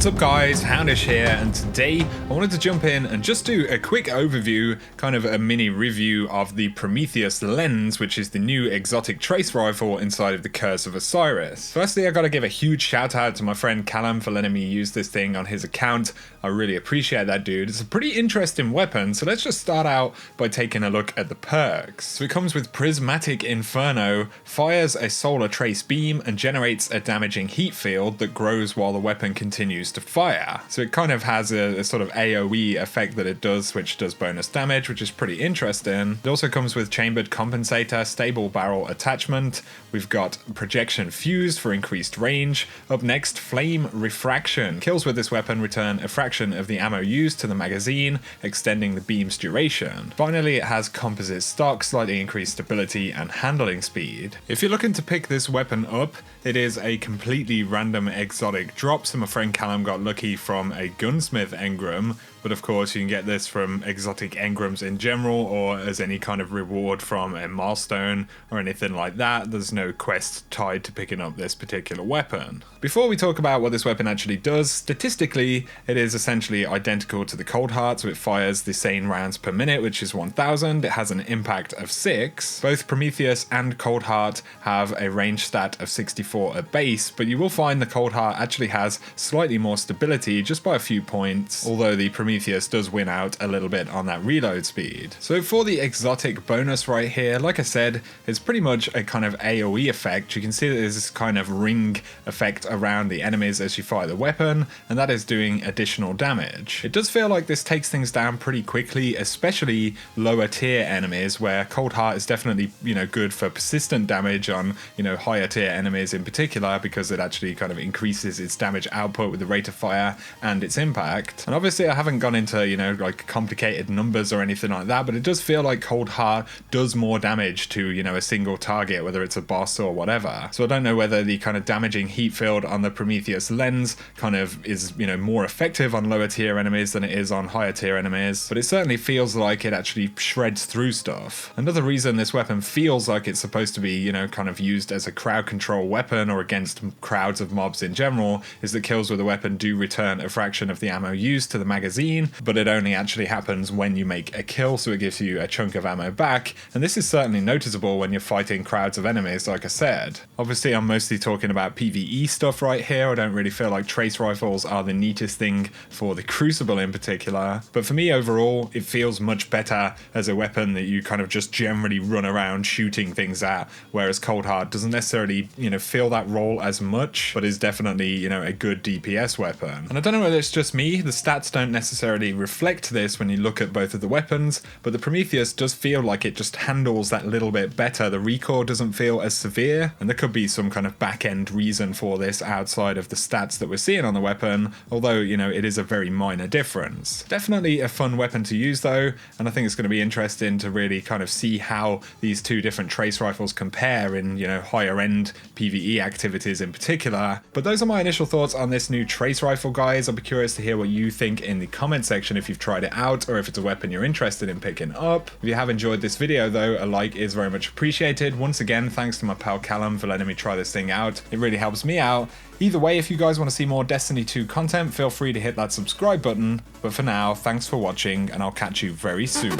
What's up guys, Houndish here, and today I wanted to jump in and just do a quick overview, kind of a mini review of the Prometheus lens, which is the new exotic trace rifle inside of the Curse of Osiris. Firstly, I gotta give a huge shout out to my friend Callum for letting me use this thing on his account. I really appreciate that, dude. It's a pretty interesting weapon, so let's just start out by taking a look at the perks. So it comes with Prismatic Inferno, fires a solar trace beam and generates a damaging heat field that grows while the weapon continues to fire. So it kind of has a sort of AoE effect that it does, which does bonus damage, which is pretty interesting. It also comes with Chambered Compensator, Stable Barrel Attachment. We've got Projection Fused for increased range. Up next, Flame Refraction. Kills with this weapon return a fraction of the ammo used to the magazine, extending the beam's duration. Finally, it has Composite Stock, slightly increased stability and handling speed. If you're looking to pick this weapon up, it is a completely random exotic drop, so my friend Callum got lucky from a gunsmith engram, but of course you can get this from exotic engrams in general or as any kind of reward from a milestone or anything like that. There's no quest tied to picking up this particular weapon. Before we talk about what this weapon actually does, statistically it is essentially identical to the Cold Heart, so it fires the same rounds per minute, which is 1000. It has an impact of 6. Both Prometheus and Cold Heart have a range stat of 64 at base, but you will find the Cold Heart actually has slightly more stability just by a few points, although the Prometheus does win out a little bit on that reload speed. So for the exotic bonus right here, like I said, it's pretty much a kind of AoE effect. You can see that there's this kind of ring effect around the enemies as you fire the weapon, and that is doing additional damage. It does feel like this takes things down pretty quickly, especially lower tier enemies, where Cold Heart is definitely, good for persistent damage on, higher tier enemies in particular, because it actually kind of increases its damage output with the rate of fire and its impact. And obviously I haven't gone into, like complicated numbers or anything like that, but it does feel like Cold Heart does more damage to, a single target, whether it's a boss or whatever. So I don't know whether the kind of damaging heat field on the Prometheus lens kind of is, more effective on lower tier enemies than it is on higher tier enemies, but it certainly feels like it actually shreds through stuff. Another reason this weapon feels like it's supposed to be, kind of used as a crowd control weapon or against crowds of mobs in general is that kills with the weapon do return a fraction of the ammo used to the magazine, but it only actually happens when you make a kill, so it gives you a chunk of ammo back, and this is certainly noticeable when you're fighting crowds of enemies, like I said. Obviously I'm mostly talking about PvE stuff right here. I don't really feel like trace rifles are the neatest thing for the Crucible in particular, but for me overall it feels much better as a weapon that you kind of just generally run around shooting things at, whereas Cold Heart doesn't necessarily fill that role as much, but is definitely a good DPS weapon. And I don't know whether it's just me, the stats don't necessarily reflect this when you look at both of the weapons, but the Prometheus does feel like it just handles that little bit better. The recoil doesn't feel as severe, and there could be some kind of back-end reason for this outside of the stats that we're seeing on the weapon, although it is a very minor difference. Definitely a fun weapon to use though, and I think it's going to be interesting to really kind of see how these two different trace rifles compare in higher end PvE activities in particular. But those are my initial thoughts on this new trace rifle, guys. I'll be curious to hear what you think in the comment section if you've tried it out or if it's a weapon you're interested in picking up. If you have enjoyed this video though, a like is very much appreciated. Once again, thanks to my pal Callum for letting me try this thing out. It really helps me out. Either way, if you guys want to see more Destiny 2 content, feel free to hit that subscribe button. But for now, thanks for watching, and I'll catch you very soon.